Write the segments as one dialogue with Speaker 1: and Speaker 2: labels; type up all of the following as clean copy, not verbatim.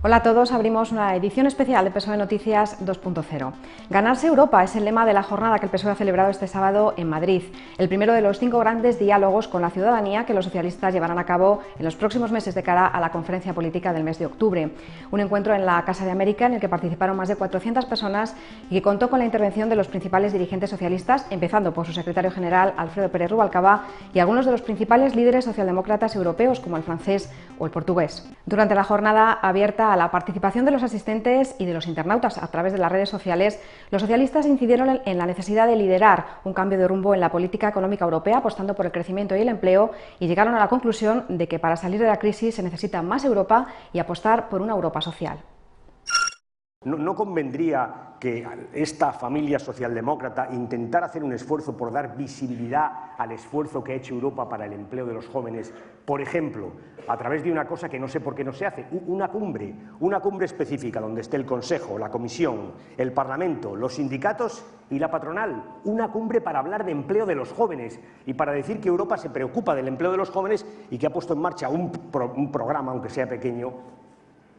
Speaker 1: Hola a todos, abrimos una edición especial de PSOE Noticias 2.0. Ganarse Europa es el lema de la jornada que el PSOE ha celebrado este sábado en Madrid, el primero de los 5 grandes diálogos con la ciudadanía que los socialistas llevarán a cabo en los próximos meses de cara a la conferencia política del mes de octubre. Un encuentro en la Casa de América en el que participaron más de 400 personas y que contó con la intervención de los principales dirigentes socialistas, empezando por su secretario general Alfredo Pérez Rubalcaba y algunos de los principales líderes socialdemócratas europeos como el francés o el portugués. Durante la jornada abierta a la participación de los asistentes y de los internautas a través de las redes sociales, los socialistas incidieron en la necesidad de liderar un cambio de rumbo en la política económica europea, apostando por el crecimiento y el empleo, y llegaron a la conclusión de que para salir de la crisis se necesita más Europa y apostar por una Europa social.
Speaker 2: ¿No convendría que esta familia socialdemócrata intentara hacer un esfuerzo por dar visibilidad al esfuerzo que ha hecho Europa para el empleo de los jóvenes, por ejemplo, a través de una cosa que no sé por qué no se hace, una cumbre específica donde esté el Consejo, la Comisión, el Parlamento, los sindicatos y la patronal, una cumbre para hablar de empleo de los jóvenes y para decir que Europa se preocupa del empleo de los jóvenes y que ha puesto en marcha un programa, aunque sea pequeño,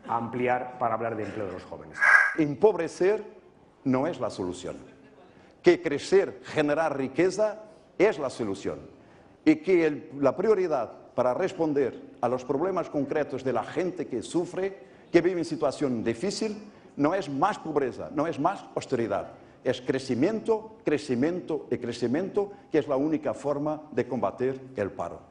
Speaker 2: a ampliar para hablar de empleo de los jóvenes?
Speaker 3: Empobrecer no es la solución. Que crecer, generar riqueza es la solución. Y que la prioridad para responder a los problemas concretos de la gente que sufre, que vive en situación difícil, no es más pobreza, no es más austeridad. Es crecimiento, crecimiento y crecimiento, que es la única forma de combatir el paro.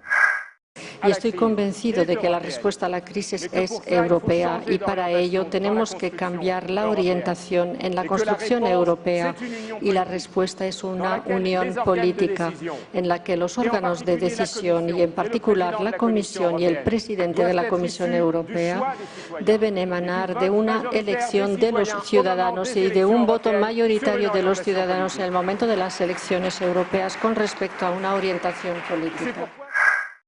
Speaker 4: Y estoy convencido de que la respuesta a la crisis es europea y para ello tenemos que cambiar la orientación en la construcción europea y la respuesta es una unión política en la que los órganos de decisión y en particular la Comisión y el presidente de la Comisión Europea deben emanar de una elección de los ciudadanos y de un voto mayoritario de los ciudadanos en el momento de las elecciones europeas con respecto a una orientación política.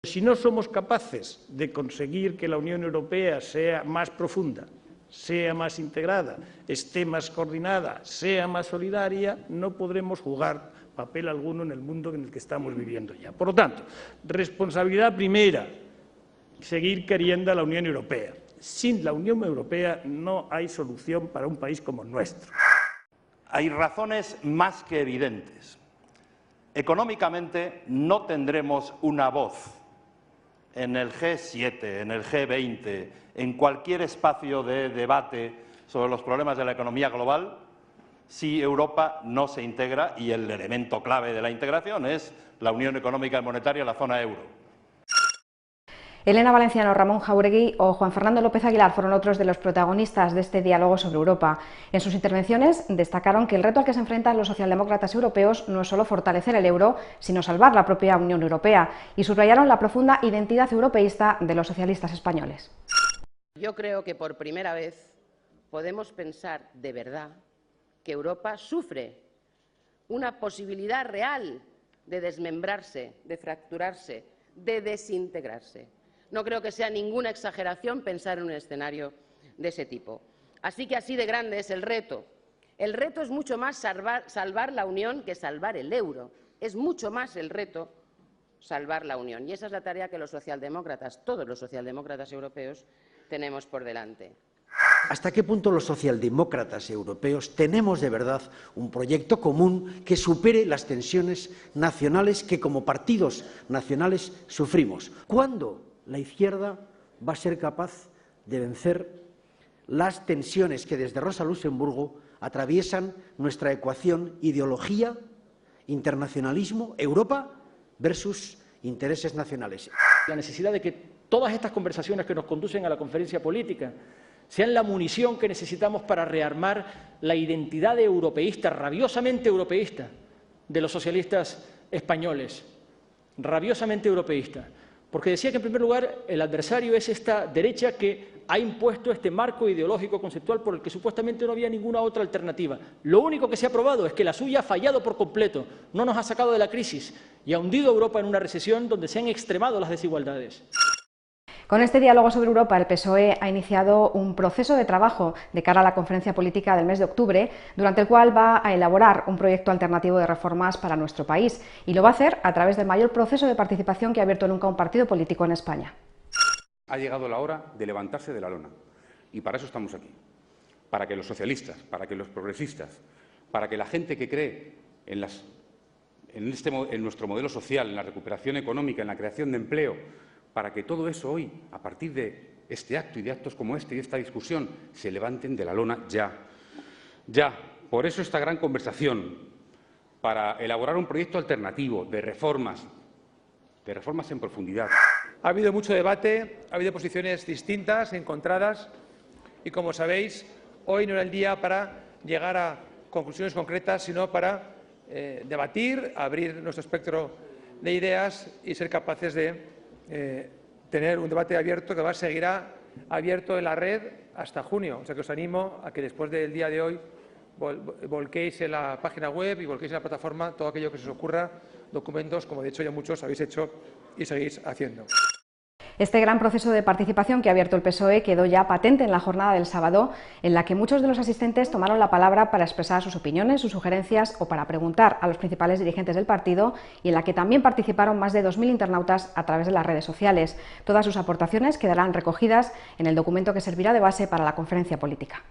Speaker 5: Si no somos capaces de conseguir que la Unión Europea sea más profunda, sea más integrada, esté más coordinada, sea más solidaria, no podremos jugar papel alguno en el mundo en el que estamos viviendo ya. Por lo tanto, responsabilidad primera, seguir queriendo a la Unión Europea. Sin la Unión Europea no hay solución para un país como el nuestro.
Speaker 6: Hay razones más que evidentes. Económicamente no tendremos una voz en el G7, en el G20, en cualquier espacio de debate sobre los problemas de la economía global, si Europa no se integra, y el elemento clave de la integración es la Unión Económica y Monetaria, la zona euro.
Speaker 1: Elena Valenciano, Ramón Jáuregui o Juan Fernando López Aguilar fueron otros de los protagonistas de este diálogo sobre Europa. En sus intervenciones destacaron que el reto al que se enfrentan los socialdemócratas europeos no es solo fortalecer el euro, sino salvar la propia Unión Europea, y subrayaron la profunda identidad europeísta de los socialistas españoles.
Speaker 7: Yo creo que por primera vez podemos pensar de verdad que Europa sufre una posibilidad real de desmembrarse, de fracturarse, de desintegrarse. No creo que sea ninguna exageración pensar en un escenario de ese tipo. Así que así de grande es el reto. El reto es mucho más salvar la Unión que salvar el euro. Es mucho más el reto salvar la Unión. Y esa es la tarea que los socialdemócratas, todos los socialdemócratas europeos, tenemos por delante.
Speaker 8: ¿Hasta qué punto los socialdemócratas europeos tenemos de verdad un proyecto común que supere las tensiones nacionales que como partidos nacionales sufrimos? ¿Cuándo la izquierda va a ser capaz de vencer las tensiones que desde Rosa Luxemburgo atraviesan nuestra ecuación ideología, internacionalismo, Europa versus intereses nacionales?
Speaker 9: La necesidad de que todas estas conversaciones que nos conducen a la conferencia política sean la munición que necesitamos para rearmar la identidad europeísta, rabiosamente europeísta, de los socialistas españoles, rabiosamente europeísta. Porque decía que, en primer lugar, el adversario es esta derecha que ha impuesto este marco ideológico conceptual por el que supuestamente no había ninguna otra alternativa. Lo único que se ha probado es que la suya ha fallado por completo, no nos ha sacado de la crisis y ha hundido a Europa en una recesión donde se han extremado las desigualdades.
Speaker 1: Con este diálogo sobre Europa, el PSOE ha iniciado un proceso de trabajo de cara a la conferencia política del mes de octubre, durante el cual va a elaborar un proyecto alternativo de reformas para nuestro país, y lo va a hacer a través del mayor proceso de participación que ha abierto nunca un partido político en España.
Speaker 10: Ha llegado la hora de levantarse de la lona. Y para eso estamos aquí. Para que los socialistas, para que los progresistas, para que la gente que cree en nuestro modelo social, en la recuperación económica, en la creación de empleo, para que todo eso hoy, a partir de este acto y de actos como este y de esta discusión, se levanten de la lona ya. Ya. Por eso esta gran conversación, para elaborar un proyecto alternativo de reformas en profundidad.
Speaker 11: Ha habido mucho debate, ha habido posiciones distintas, encontradas, y como sabéis, hoy no era el día para llegar a conclusiones concretas, sino para debatir, abrir nuestro espectro de ideas y ser capaces de tener un debate abierto que seguirá abierto en la red hasta junio. O sea que os animo a que después del día de hoy volquéis en la página web y volquéis en la plataforma todo aquello que se os ocurra, documentos, como de hecho ya muchos habéis hecho y seguís haciendo.
Speaker 1: Este gran proceso de participación que ha abierto el PSOE quedó ya patente en la jornada del sábado, en la que muchos de los asistentes tomaron la palabra para expresar sus opiniones, sus sugerencias o para preguntar a los principales dirigentes del partido, y en la que también participaron más de 2.000 internautas a través de las redes sociales. Todas sus aportaciones quedarán recogidas en el documento que servirá de base para la conferencia política.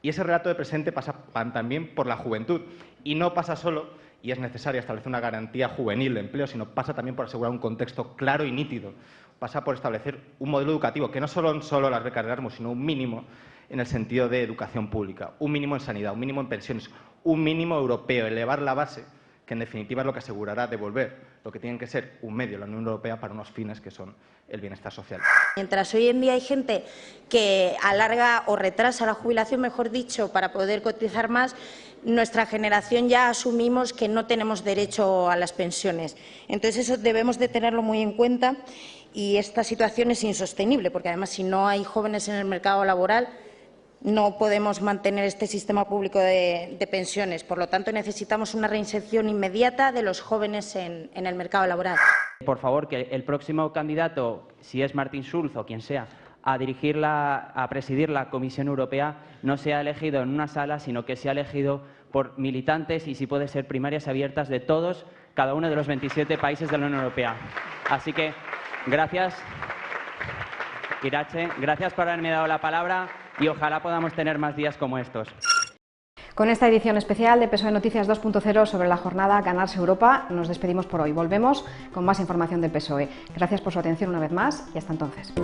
Speaker 12: Y ese relato de presente pasa también por la juventud, y no pasa solo, y es necesario establecer una garantía juvenil de empleo, sino pasa también por asegurar un contexto claro y nítido. Pasa por establecer un modelo educativo que no son solo las becas de Erasmus, sino un mínimo en el sentido de educación pública, un mínimo en sanidad, un mínimo en pensiones, un mínimo europeo, elevar la base, que en definitiva es lo que asegurará devolver lo que tiene que ser un medio, la Unión Europea, para unos fines que son el bienestar social.
Speaker 13: Mientras hoy en día hay gente que alarga o retrasa la jubilación, mejor dicho, para poder cotizar más, nuestra generación ya asumimos que no tenemos derecho a las pensiones. Entonces eso debemos de tenerlo muy en cuenta, y esta situación es insostenible, porque además si no hay jóvenes en el mercado laboral no podemos mantener este sistema público de pensiones. Por lo tanto, necesitamos una reinserción inmediata de los jóvenes en el mercado laboral.
Speaker 14: Por favor, que el próximo candidato, si es Martin Schulz o quien sea, a presidir la Comisión Europea, no sea elegido en una sala, sino que sea elegido por militantes y, si puede ser, primarias abiertas de todos, cada uno de los 27 países de la Unión Europea. Así que, gracias, Irache, gracias por haberme dado la palabra y ojalá podamos tener más días como estos.
Speaker 1: Con esta edición especial de PSOE Noticias 2.0 sobre la jornada Ganarse Europa, nos despedimos por hoy. Volvemos con más información del PSOE. Gracias por su atención una vez más y hasta entonces.